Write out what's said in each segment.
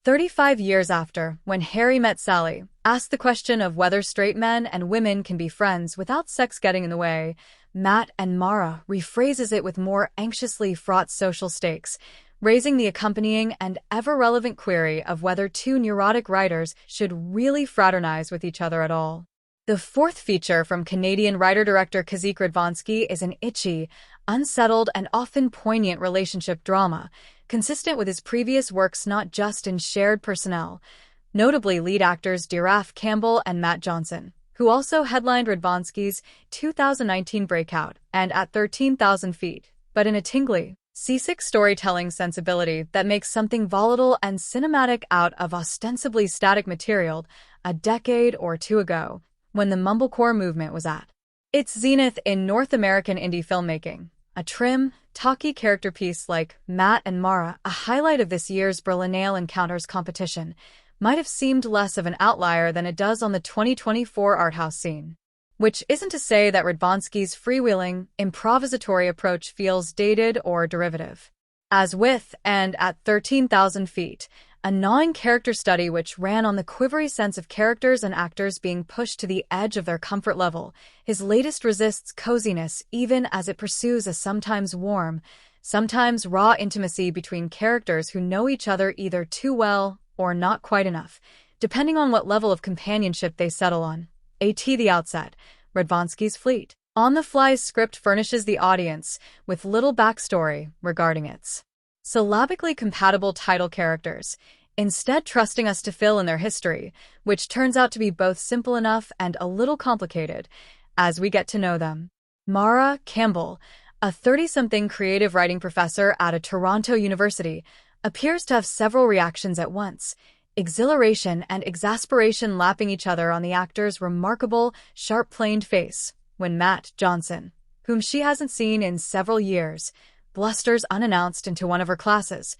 35 years after, when Harry met Sally, asked the question of whether straight men and women can be friends without sex getting in the way, Matt and Mara rephrases it with more anxiously fraught social stakes, raising the accompanying and ever-relevant query of whether two neurotic writers should really fraternize with each other at all. The fourth feature from Canadian writer-director Kazik Radvansky is an itchy, unsettled, and often poignant relationship drama, consistent with his previous works not just in shared personnel, notably lead actors Gareth Campbell and Matt Johnson, who also headlined Radvansky's 2019 breakout and At 13,000 Feet, but in a tingly, seasick storytelling sensibility that makes something volatile and cinematic out of ostensibly static material a decade or two ago, when the mumblecore movement was at its zenith in North American indie filmmaking. A trim, talky character piece like Matt and Mara, a highlight of this year's Berlinale Encounters competition, might have seemed less of an outlier than it does on the 2024 art house scene. Which isn't to say that Radvansky's freewheeling, improvisatory approach feels dated or derivative. As with and At 13,000 Feet, a gnawing character study which ran on the quivery sense of characters and actors being pushed to the edge of their comfort level, his latest resists coziness even as it pursues a sometimes warm, sometimes raw intimacy between characters who know each other either too well or not quite enough, depending on what level of companionship they settle on. At the outset, Radvansky's fleet on-the-fly script furnishes the audience with little backstory regarding its syllabically compatible title characters, instead trusting us to fill in their history, which turns out to be both simple enough and a little complicated as we get to know them. Mara Campbell, a 30-something creative writing professor at a Toronto university, appears to have several reactions at once, exhilaration and exasperation lapping each other on the actor's remarkable, sharp-planed face, when Matt Johnson, whom she hasn't seen in several years, blusters unannounced into one of her classes.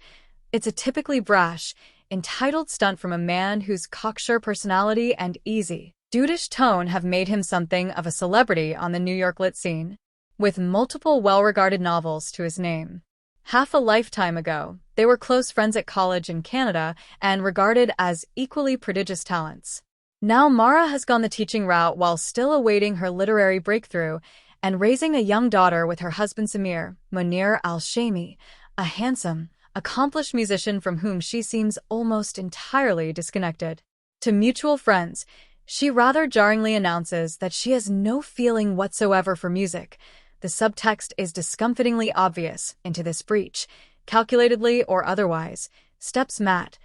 It's a typically brash, entitled stunt from a man whose cocksure personality and easy, dudish tone have made him something of a celebrity on the New York lit scene, with multiple well-regarded novels to his name. Half a lifetime ago, they were close friends at college in Canada and regarded as equally prodigious talents. Now Mara has gone the teaching route while still awaiting her literary breakthrough and raising a young daughter with her husband Samir, Munir al-Shami, a handsome, accomplished musician from whom she seems almost entirely disconnected. To mutual friends, she rather jarringly announces that she has no feeling whatsoever for music. The subtext is discomfitingly obvious. Into this breach, calculatedly or otherwise, steps Matt,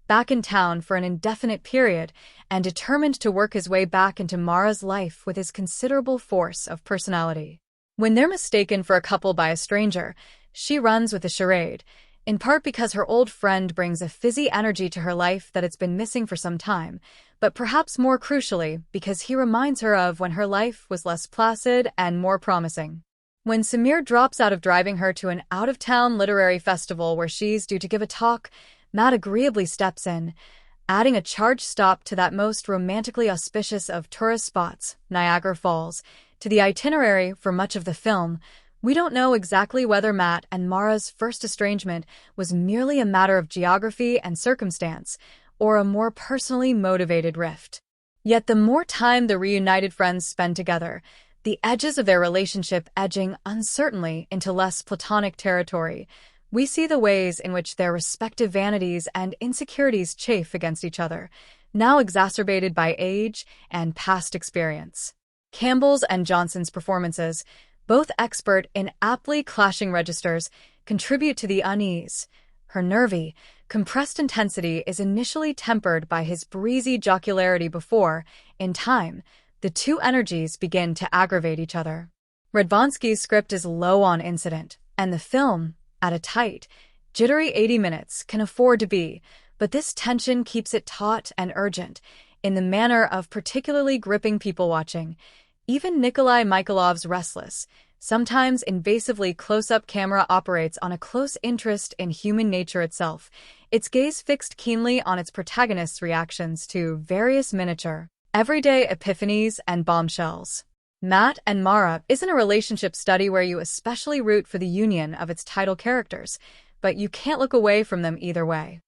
back in town for an indefinite period and determined to work his way back into Mara's life with his considerable force of personality. When they're mistaken for a couple by a stranger, she runs with a charade, in part because her old friend brings a fizzy energy to her life that it's been missing for some time, but perhaps more crucially because he reminds her of when her life was less placid and more promising. When Samir drops out of driving her to an out-of-town literary festival where she's due to give a talk, Matt agreeably steps in, adding a charged stop to that most romantically auspicious of tourist spots, Niagara Falls, to the itinerary for much of the film. We don't know exactly whether Matt and Mara's first estrangement was merely a matter of geography and circumstance, or a more personally motivated rift. Yet the more time the reunited friends spend together, the edges of their relationship edging uncertainly into less platonic territory, we see the ways in which their respective vanities and insecurities chafe against each other, now exacerbated by age and past experience. Campbell's and Johnson's performances, both expert in aptly clashing registers, contribute to the unease. Her nervy, compressed intensity is initially tempered by his breezy jocularity before, in time, the two energies begin to aggravate each other. Radvansky's script is low on incident, and the film, at a tight, jittery 80 minutes, can afford to be, but this tension keeps it taut and urgent, in the manner of particularly gripping people watching. Even Nikolai Mikhailov's restless, sometimes invasively close-up camera operates on a close interest in human nature itself, its gaze fixed keenly on its protagonist's reactions to various miniature, everyday epiphanies and bombshells. Matt and Mara isn't a relationship study where you especially root for the union of its title characters, but you can't look away from them either way.